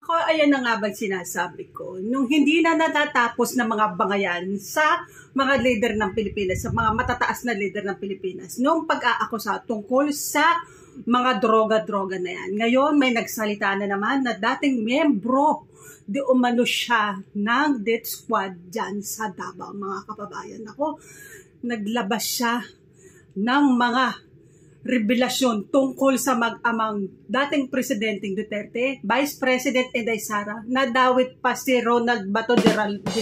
Nako, ayan na nga ba sinasabi ko. Nung hindi na natatapos na mga bangayan sa mga leader ng Pilipinas, sa mga matataas na leader ng Pilipinas, nung pag-aakusa tungkol sa mga droga-droga na yan. Ngayon, may nagsalita na naman na dating membro di umano siya ng death squad dyan sa Davao, mga kababayan. Ako, naglabas siya ng mga revelasyon tungkol sa mag-amang dating Presidenteng Duterte, Vice President Inday Sara, nadawit pa si Ronald Bato de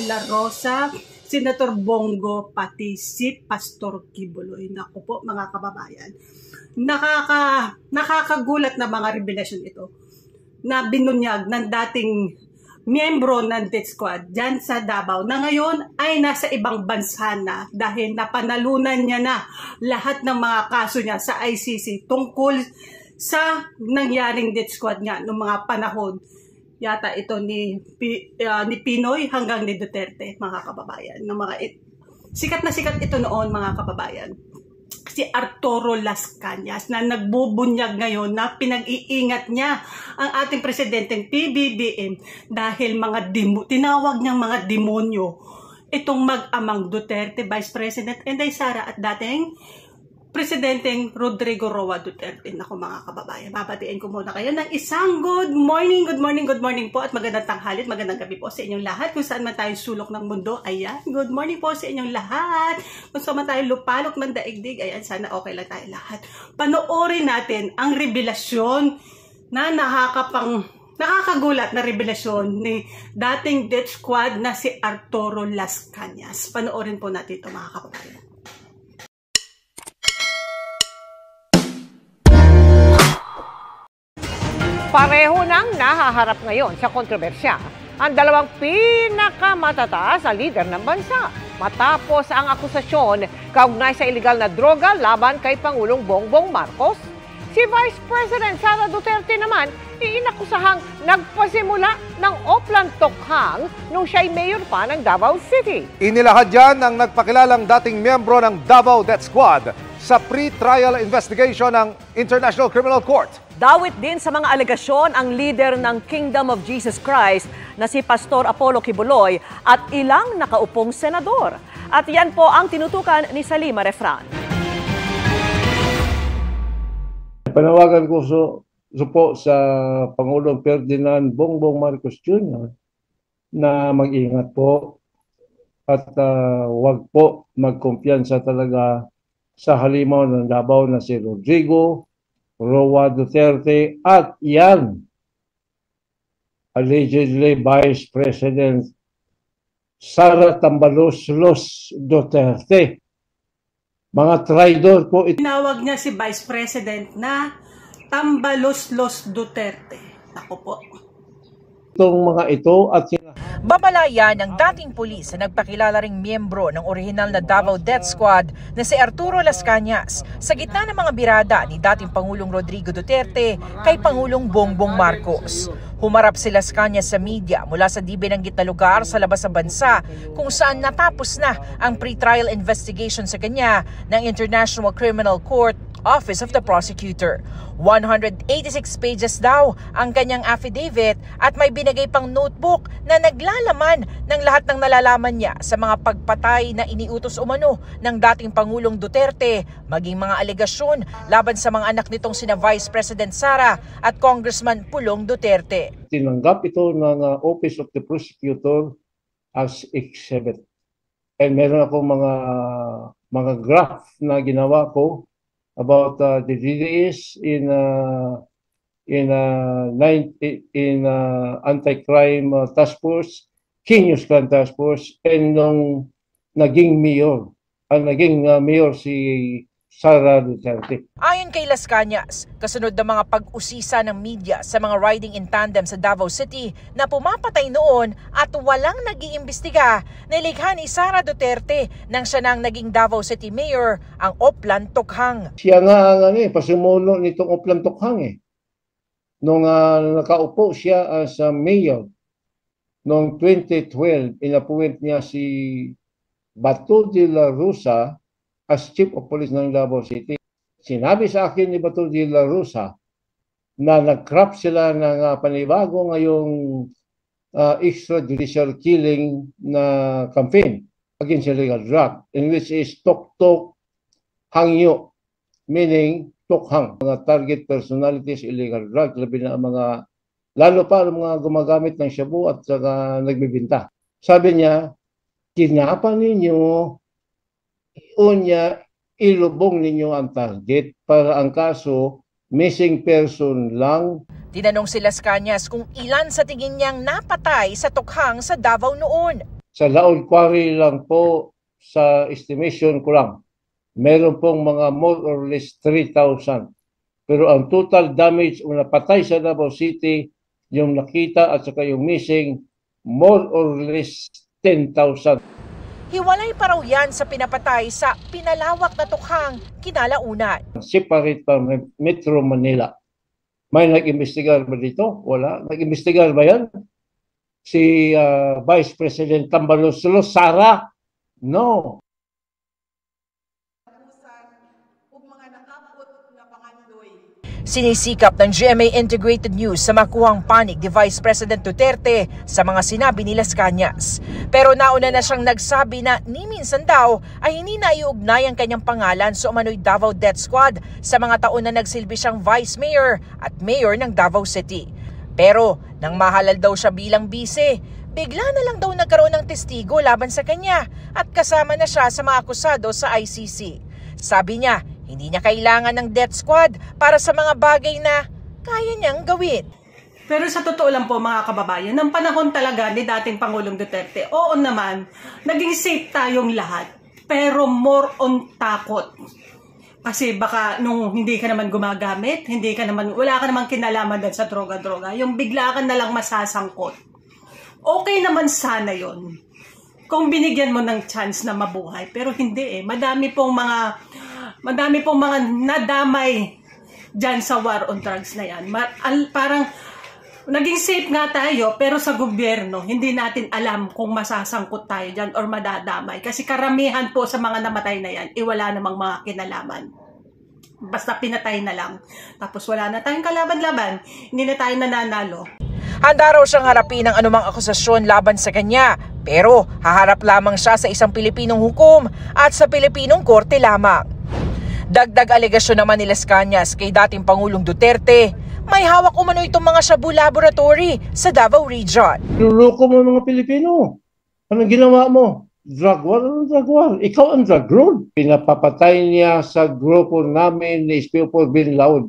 la Rosa, Senator Bongo, pati si Pastor Kibuloy. Naku po mga kababayan, nakakagulat na mga revelasyon ito na binunyag ng dating miyembro ng death squad dyan sa Davao na ngayon ay nasa ibang bansa na dahil napanalunan niya na lahat ng mga kaso niya sa ICC tungkol sa nangyaring death squad niya noong mga panahon. Yata ito ni Pinoy hanggang ni Duterte, mga kababayan. Sikat na sikat ito noon, mga kababayan. Si Arturo Las Cañas na nagbubunyag ngayon na pinag-iingat niya ang ating presidenteng PBBM dahil tinawag niyang mga demonyo itong mag-amang Duterte, Vice President Inday Sara at dating Presidenteng Rodrigo Roa Duterte. Naku mga kababayan, babatiin ko muna kayo ng isang good morning po at magandang tanghali at magandang gabi po sa inyong lahat. Kung saan man tayo sulok ng mundo, ayan, good morning po sa inyong lahat. Kung saan man tayo lupalok ng daigdig, ayan, sana okay lang tayo lahat. Panoorin natin ang revelasyon na nakakagulat na revelasyon ni dating death squad na si Arturo Las Cañas. Panoorin po natin ito mga kababayan. Pareho nang nahaharap ngayon sa kontrobersya ang dalawang pinakamatataas na lider ng bansa matapos ang akusasyon kaugnay sa iligal na droga laban kay Pangulong Bongbong Marcos. Si Vice President Sara Duterte naman inakusahang nagpasimula ng Oplan Tokhang nung siya'y mayor pa ng Davao City. Inilahad dyan ang nagpakilalang dating miyembro ng Davao Death Squad sa pre-trial investigation ng International Criminal Court. Dawit din sa mga alegasyon ang leader ng Kingdom of Jesus Christ na si Pastor Apollo Kibuloy at ilang nakaupong senador. At yan po ang tinutukan ni Salima Refran. Panawagan ko po sa Pangulong Ferdinand Bongbong Marcos Jr. na mag-ingat po at wag po magkumpiyansa talaga sa halimaw ng Davao na si Rodrigo Roa Duterte at yan allegedly Vice President Sara Tambaloslos Duterte. Mga traidor po ito. Tinawag niya si Vice President na Tambaloslos Duterte. Ako po. Itong mga ito at babalayan ng dating pulis na nagpakilala ring miyembro ng orihinal na Davao Death Squad na si Arturo Las Cañas sa gitna ng mga birada ni dating Pangulong Rodrigo Duterte kay Pangulong Bongbong Marcos. Humarap si Las Cañas sa media mula sa di binanggit na lugar sa labas ng bansa kung saan natapos na ang pre-trial investigation sa kanya ng International Criminal Court Office of the Prosecutor. 186 pages daw ang kanyang affidavit at may binigay pang notebook na naglalaman ng lahat ng nalalaman niya sa mga pagpatay na iniutos umano ng dating Pangulong Duterte, maging mga alegasyon laban sa mga anak nitong sina Vice President Sara at Congressman Pulong Duterte. Tinanggap ito ng Office of the Prosecutor as exhibit. And meron ako mga graph na ginawa ko about the DDS in anti-crime task force, Kinyos Clan Task Force, and nung naging mayor, mayor si Sara Duterte. Ayon kay Las Cañas, kasunod ng mga pag-usisa ng media sa mga riding in tandem sa Davao City na pumapatay noon at walang nag-iimbestiga, nilikha ni Sara Duterte nang siya nang naging Davao City Mayor ang Oplan Tokhang. Siya nga ang pasumuno nitong Oplan Tokhang Nung nakaupo siya as mayor noong 2012, inappoint niya si Bato de la Rosa as Chief of Police ng Davao City. Sinabi sa akin ni Bato de la Rosa na nag-craft sila ng panibago ngayong extrajudicial killing na campaign against illegal drug, in which is Tok-Tok Hangyo, meaning Tokhang, mga target personalities, illegal drug, labi na mga, lalo pa ang mga gumagamit ng shabu at saka nagbibinta. Sabi niya, kinapan ninyo, unya, ilubong ninyo ang target para ang kaso, missing person lang. Tinanong si Las Cañas kung ilan sa tingin niyang napatay sa Tokhang sa Davao noon. Sa Laon Quarry lang po, sa estimation ko lang, meron pong mga more or less 3,000. Pero ang total damage o napatay sa Davao City, yung nakita at saka yung missing, more or less 10,000. Hiwalay pa raw yan sa pinapatay sa pinalawak na Tokhang kinalaunan. Separate pa Metro Manila. May nag-imbestigar ba dito? Wala. Nag-imbestigar ba yan? Si Vice President Tambaloslo, Sara? No. Sinisikap ng GMA Integrated News sa makuhang panig ni Vice President Duterte sa mga sinabi ni Las Cañas. Pero nauna na siyang nagsabi na ni minsan daw ay hindi na iugnay ang kanyang pangalan sa umano'y Davao Death Squad sa mga taon na nagsilbi siyang Vice Mayor at Mayor ng Davao City. Pero nang mahalal daw siya bilang bise, bigla na lang daw nagkaroon ng testigo laban sa kanya at kasama na siya sa mga akusado sa ICC. Sabi niya, hindi niya kailangan ng death squad para sa mga bagay na kaya niyang gawin. Pero sa totoo lang po mga kababayan, ng panahon talaga ni dating Pangulong Duterte, oo naman, naging safe tayong lahat. Pero more on takot. Kasi baka nung hindi ka naman gumagamit, wala ka naman kinalaman din sa droga-droga, yung bigla ka na lang masasangkot. Okay naman sana yon kung binigyan mo ng chance na mabuhay. Pero hindi Madami pong mga nadamay dyan sa war on drugs na yan. Parang naging safe nga tayo, pero sa gobyerno, hindi natin alam kung masasangkot tayo dyan or madadamay. Kasi karamihan po sa mga namatay na yan, wala namang mga kinalaman. Basta pinatay na lang. Tapos wala na tayong kalaban-laban, hindi na tayo nananalo. Handa raw siyang harapin ang anumang akusasyon laban sa kanya, pero haharap lamang siya sa isang Pilipinong hukom at sa Pilipinong korte lamang. Dagdag alegasyon naman ni Las Cañas kay dating Pangulong Duterte, may hawak umano itong mga shabu laboratory sa Davao Region. Luloko mo mga Pilipino. Anong ginawa mo? Drug war? Anong drug war? Ikaw ang drug lord. Pinapapatay niya sa grupo namin ni Espio4 Bin Laud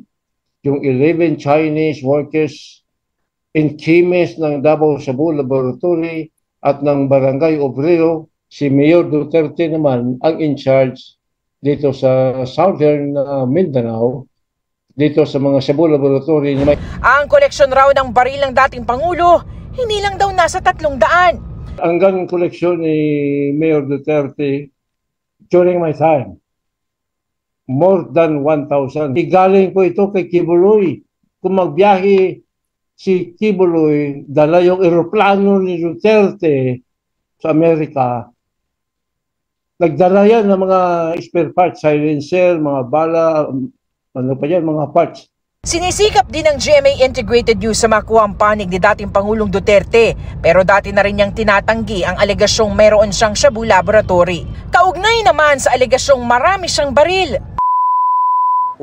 yung 11 Chinese workers in chemist ng Davao Shabu Laboratory at ng Barangay Obrero. Si Mayor Duterte naman ang in charge dito sa Southern Mindanao, dito sa mga Shabu Laboratory. Ang koleksyon raw ng baril ng dating Pangulo, hindi lang daw nasa 300. Ang ganong koleksyon ni Mayor Duterte during my time, more than 1,000. Igaling po ito kay Kibuloy. Kung magbiyahe si Kibuloy, dala yung eroplano ni Duterte sa Amerika, nagdala yan ng mga spare parts, silencer, mga bala, ano pa yan, mga parts. Sinisikap din ng GMA Integrated News sa makuhang panig ni dating Pangulong Duterte, pero dati na rin niyang tinatanggi ang alegasyong meron siyang shabu laboratory. Kaugnay naman sa alegasyong marami siyang baril.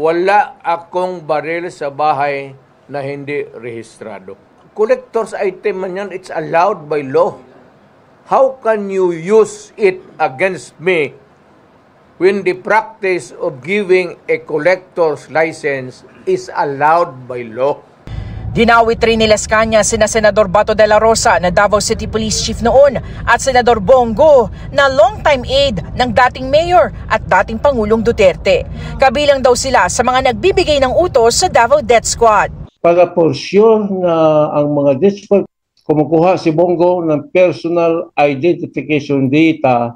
Wala akong baril sa bahay na hindi rehistrado. Collector's item man yan, it's allowed by law. How can you use it against me when the practice of giving a collector's license is allowed by law? Dinawit rin ni Las Cañas sina Senador Bato de la Rosa na Davao City Police Chief noon at Senador Bongo na long-time aide ng dating Mayor at dating Pangulong Duterte. Kabilang daw sila sa mga nagbibigay ng utos sa Davao Death Squad. Para for sure na ang mga death squad, kumukuha si Bongo ng personal identification data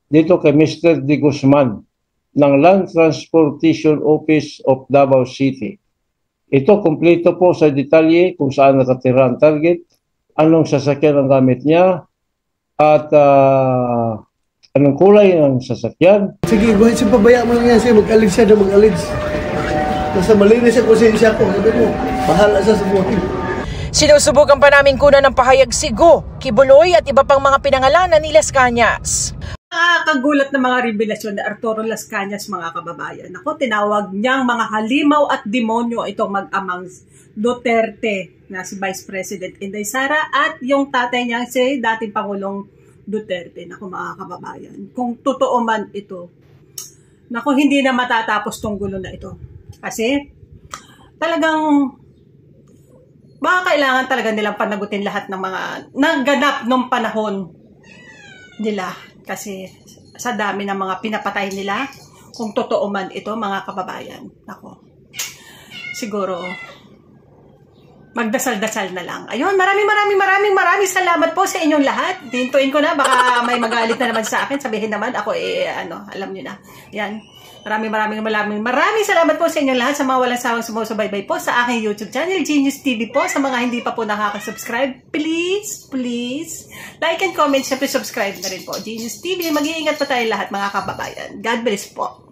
dito kay Mr. De Guzman ng Land Transportation Office of Davao City. Ito kompleto po sa detalye kung saan nakatira ang target, anong sasakyan ang gamit niya, at anong kulay ng sasakyan. Sige, buhay siya, pabaya mo lang yan siya, mag-alig siya na mag-alig. Nasa malinis ang konsensya ko. Sabi ko, bahala sa buhay. Sinusubukan pa namin kunan ng pahayag si Go, Kibuloy at iba pang mga pinangalanan ni Las Cañas. Nakakagulat na mga revelasyon ni Arturo Las Cañas, mga kababayan. Ako, tinawag niyang mga halimaw at demonyo itong mag-amang Duterte na si Vice President Inday Sara at yung tatay niya si dating Pangulong Duterte. Naku, mga kababayan, kung totoo man ito, naku, hindi na matatapos tong gulo na ito. Kasi talagang baka kailangan talaga nilang panagutin lahat ng mga nangganap nung panahon nila. Kasi sa dami ng mga pinapatay nila, kung totoo man ito, mga kababayan, ako, siguro, magdasal-dasal na lang. Ayun, maraming salamat po sa inyong lahat. Dintuin ko na, baka may magalit na naman sa akin. Sabihin naman, ako alam nyo na. Yan. Maraming salamat po sa inyong lahat, sa mga walang sawang sumusubaybay po sa aking YouTube channel, Genius TV po. Sa mga hindi pa po nakaka-subscribe, please, like and comment, syempre subscribe na rin po. Genius TV, mag-iingat po tayo lahat, mga kababayan. God bless po.